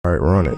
All right, run it.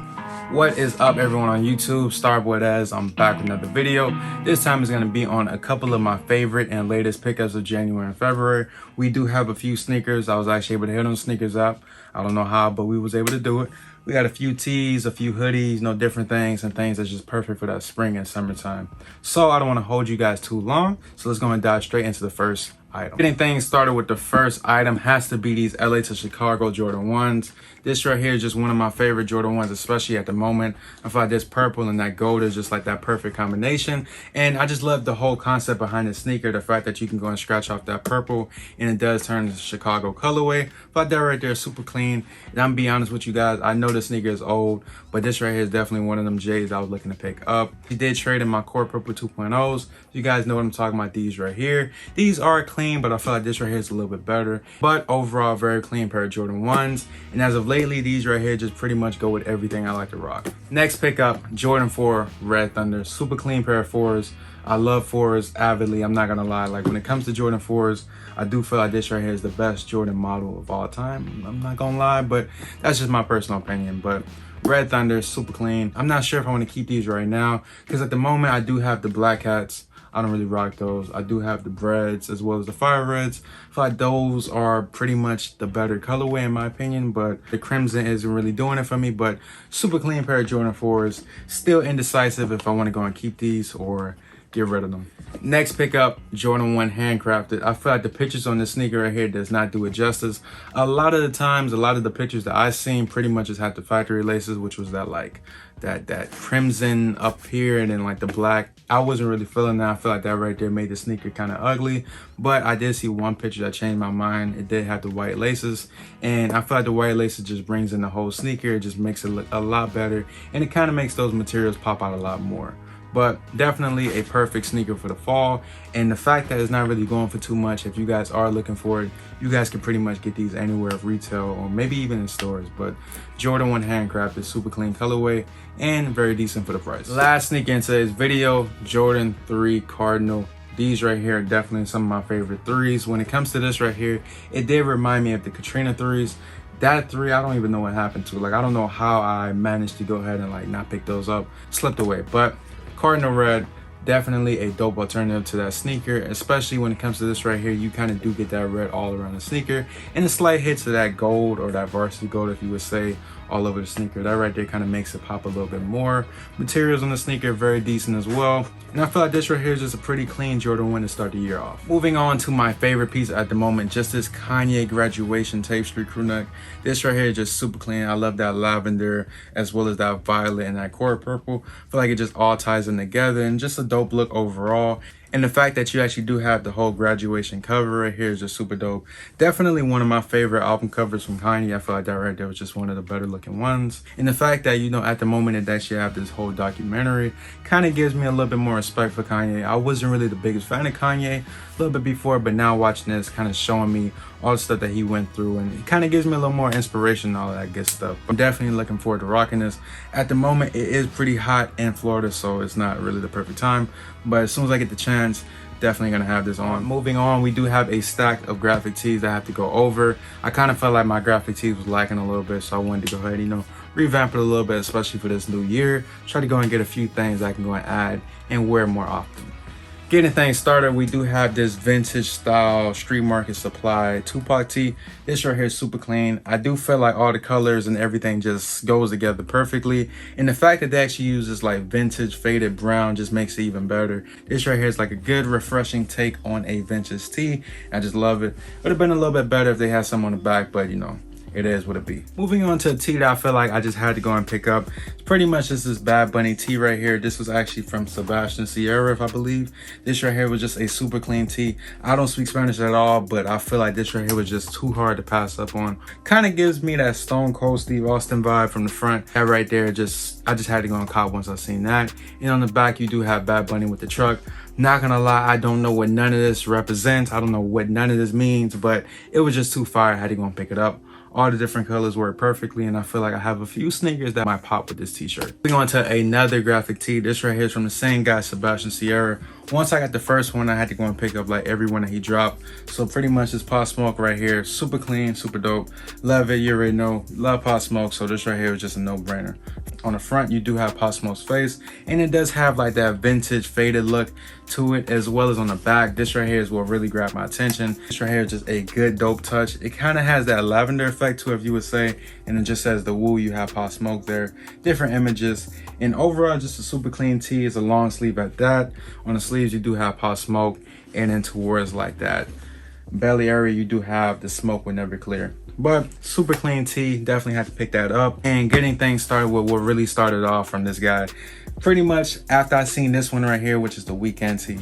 What is up, everyone on YouTube? STARBOYDEZ. I'm back with another video. This time is going to be on a couple of my favorite and latest pickups of January and February. We do have a few sneakers. I was actually able to hit on sneakers up. I don't know how, but we was able to do it. We got a few tees, a few hoodies, different things and things that's just perfect for that spring and summertime. So I don't want to hold you guys too long. So let's go and dive straight into the first item. Getting things started with the first item has to be these LA to Chicago Jordan 1s. This right here is just one of my favorite Jordan 1s, especially at the moment. I feel like this purple and that gold is just like that perfect combination. And I just love the whole concept behind the sneaker, the fact that you can go and scratch off that purple and it does turn to Chicago colorway. I feel like that right there is super clean. And I'm gonna be honest with you guys, I know the sneaker is old, but this right here is definitely one of them J's I was looking to pick up. He did trade in my core purple 2.0s. You guys know what I'm talking about, these right here. These are clean, but I feel like this right here is a little bit better. But overall, very clean pair of Jordan 1s. And as of lately, these right here just pretty much go with everything I like to rock. Next pickup, Jordan 4 Red Thunder. Super clean pair of 4s. I love 4s avidly, I'm not gonna lie. Like when it comes to Jordan 4s, I do feel like this right here is the best Jordan model of all time. I'm not gonna lie, but that's just my personal opinion. But Red Thunder, super clean. I'm not sure if I want to keep these right now because at the moment I do have the black hats. I don't really rock those. I do have the Breads as well as the Fire Reds. I feel like those are pretty much the better colorway in my opinion, but the crimson isn't really doing it for me. But super clean pair of Jordan 4s. Still indecisive if I want to go and keep these or get rid of them. Next pickup, Jordan 1 handcrafted. I feel like the pictures on this sneaker right here does not do it justice. A lot of the times, a lot of the pictures that I've seen pretty much just had the factory laces, which was that like that crimson up here and then like the black. I wasn't really feeling that. I feel like that right there made the sneaker kind of ugly, but I did see one picture that changed my mind. It did have the white laces, and I feel like the white laces just brings in the whole sneaker. It just makes it look a lot better, and it kind of makes those materials pop out a lot more. But definitely a perfect sneaker for the fall. And the fact that it's not really going for too much, if you guys are looking for it, you guys can pretty much get these anywhere of retail or maybe even in stores. But Jordan 1 handcrafted, super clean colorway and very decent for the price. Last sneaker in today's video, Jordan 3 Cardinal. These right here are definitely some of my favorite 3s. When it comes to this right here, it did remind me of the Katrina 3s. That 3, I don't even know what happened to. Like, I don't know how I managed to go ahead and like not pick those up. Slipped away. But Cardinal Red, definitely a dope alternative to that sneaker, especially when it comes to this right here. You kind of do get that red all around the sneaker and a slight hit to that gold or that varsity gold, if you would say, all over the sneaker. That right there kind of makes it pop a little bit more. Materials on the sneaker are very decent as well. And I feel like this right here is just a pretty clean Jordan 1 to start the year off. Moving on to my favorite piece at the moment, just this Kanye graduation tape street crew neck. This right here is just super clean. I love that lavender as well as that violet and that core purple. I feel like it just all ties in together and just a dope look overall. And the fact that you actually do have the whole graduation cover right here is just super dope. Definitely one of my favorite album covers from Kanye. I feel like that right there was just one of the better looking ones. And the fact that, at the moment that you have this whole documentary kind of gives me a little bit more respect for Kanye. I wasn't really the biggest fan of Kanye a little bit before, but now watching this kind of showing me all the stuff that he went through, and it kind of gives me a little more inspiration and all that good stuff. I'm definitely looking forward to rocking this. At the moment, it is pretty hot in Florida, so it's not really the perfect time, but as soon as I get the chance, definitely gonna have this on. Moving on, we do have a stack of graphic tees that I have to go over. I kind of felt like my graphic tees was lacking a little bit, so I wanted to go ahead, revamp it a little bit, especially for this new year. Try to go and get a few things I can go and add and wear more often. Getting things started, we do have this vintage style street market supply Tupac tee. This right here is super clean. I do feel like all the colors and everything just goes together perfectly. And the fact that they actually use this like vintage faded brown just makes it even better. This right here is like a good refreshing take on a vintage tee. I just love it. Would have been a little bit better if they had some on the back, but it is what it be. Moving on to a tee that I feel like I just had to go and pick up. It's pretty much just this Bad Bunny tee right here. This was actually from Sebastian Sierra, if I believe. This right here was just a super clean tee. I don't speak Spanish at all, but I feel like this right here was just too hard to pass up on. Kind of gives me that Stone Cold Steve Austin vibe from the front. That right there, I just had to go and cop once I seen that. And on the back, you do have Bad Bunny with the truck. Not gonna lie, I don't know what none of this represents. I don't know what none of this means, but it was just too fire. I had to go and pick it up. All the different colors work perfectly, and I feel like I have a few sneakers that might pop with this t-shirt. Moving on to another graphic tee. This right here is from the same guy, Sebastian Sierra. Once I got the first one, I had to go and pick up like every one that he dropped. So pretty much this Pop Smoke right here, super clean, super dope. Love it, you already know, love Pop Smoke, so this right here is just a no-brainer. On the front, you do have Pop Smoke's face, and it does have like that vintage faded look to it, as well as on the back. This right here is what really grabbed my attention. This right here is just a good dope touch. It kind of has that lavender effect to it, if you would say, and it just says the woo, you have Pop Smoke there. Different images, and overall just a super clean tee. It's a long sleeve at that. On the sleeves, you do have Pop Smoke, and then towards like that belly area, you do have the smoke will never clear. But super clean tee, definitely had to pick that up. And getting things started with what really started off from this guy, pretty much after I seen this one right here, which is the Weeknd tee.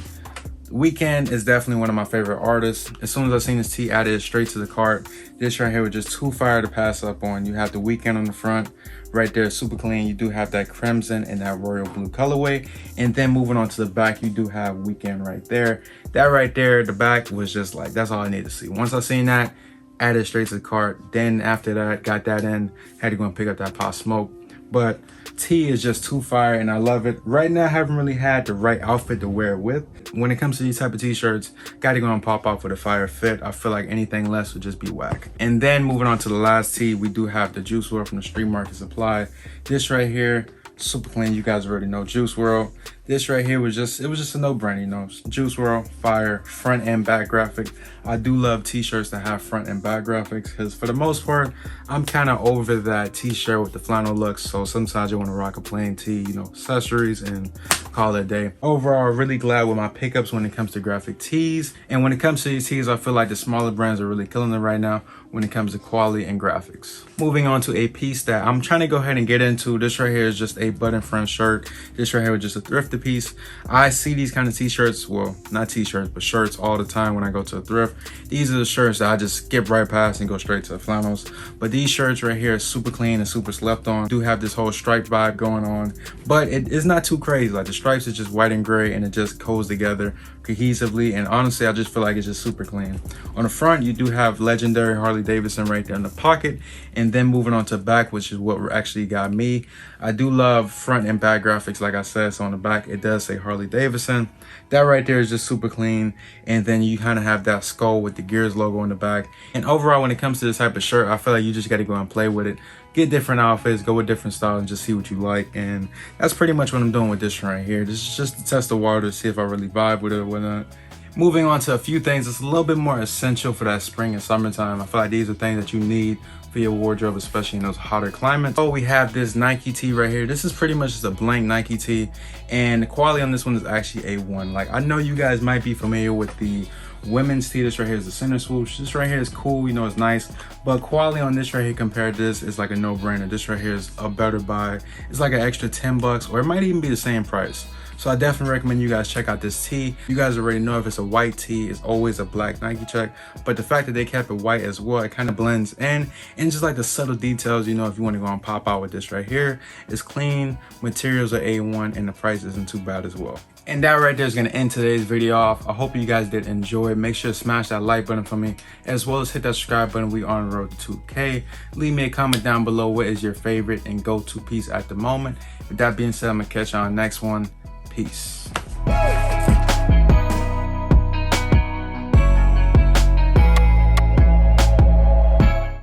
Weeknd is definitely one of my favorite artists. As soon as I seen this tee, added it straight to the cart. This right here was just too fire to pass up on. You have the Weeknd on the front right there, super clean. You do have that crimson and that royal blue colorway, and then moving on to the back, you do have Weeknd right there. That right there, the back was just like, that's all I need to see. Once I seen that, added straight to the cart. Then after that, got that in, had to go and pick up that Pop Smoke. But tee is just too fire, and I love it. Right now, I haven't really had the right outfit to wear it with. When it comes to these type of t-shirts, gotta go and pop off with a fire fit. I feel like anything less would just be whack. And then moving on to the last tee, we do have the Juice WRLD from the Street Market Supply. This right here, super clean. You guys already know Juice WRLD. This right here was just, it was just a no-brainer, you know. Juice WRLD, fire, front and back graphic. I do love t-shirts that have front and back graphics, because for the most part, I'm kind of over that t-shirt with the flannel looks. So sometimes you want to rock a plain tee, you know, accessories, and call it a day. Overall, really glad with my pickups when it comes to graphic tees. And when it comes to these tees, I feel like the smaller brands are really killing it right now when it comes to quality and graphics. Moving on to a piece that I'm trying to go ahead and get into. This right here is just a button front shirt. This right here was just a thrifted piece. I see these kind of t-shirts, well, not t-shirts, but shirts all the time when I go to a thrift. These are the shirts that I just skip right past and go straight to the flannels. But these shirts right here are super clean and super slept on. Do have this whole stripe vibe going on, but it is not too crazy. Like the stripes is just white and gray, and it just goes together cohesively, and honestly I just feel like it's just super clean. On the front, you do have legendary Harley Davidson right there in the pocket, and then moving on to the back, which is what actually got me. I do love front and back graphics, like I said. So on the back, it does say Harley Davidson. That right there is just super clean, and then you kind of have that skull with the Gears logo on the back. And overall, when it comes to this type of shirt, I feel like you just got to go and play with it, get different outfits, go with different styles, and just see what you like. And that's pretty much what I'm doing with this right here. This is just to test the water, to see if I really vibe with it or whatnot. Moving on to a few things that's a little bit more essential for that spring and summertime. I feel like these are things that you need for your wardrobe, especially in those hotter climates. So we have this Nike tee right here. This is pretty much just a blank Nike tee, and the quality on this one is actually A1. Like, I know you guys might be familiar with the women's tee. This right here is the center swoosh. This right here is cool, you know, it's nice, but quality on this right here compared to this is like a no-brainer. This right here is a better buy. It's like an extra 10 bucks, or it might even be the same price. So I definitely recommend you guys check out this tee. You guys already know if it's a white tee, it's always a black Nike check. But the fact that they kept it white as well, it kind of blends in. And just like the subtle details, you know, if you want to go and pop out with this right here, it's clean, materials are A1, and the price isn't too bad as well. And that right there is going to end today's video off. I hope you guys did enjoy. Make sure to smash that like button for me, as well as hit that subscribe button. We are on the road to 2K. Leave me a comment down below. What is your favorite and go-to piece at the moment? With that being said, I'm going to catch you on the next one. Peace.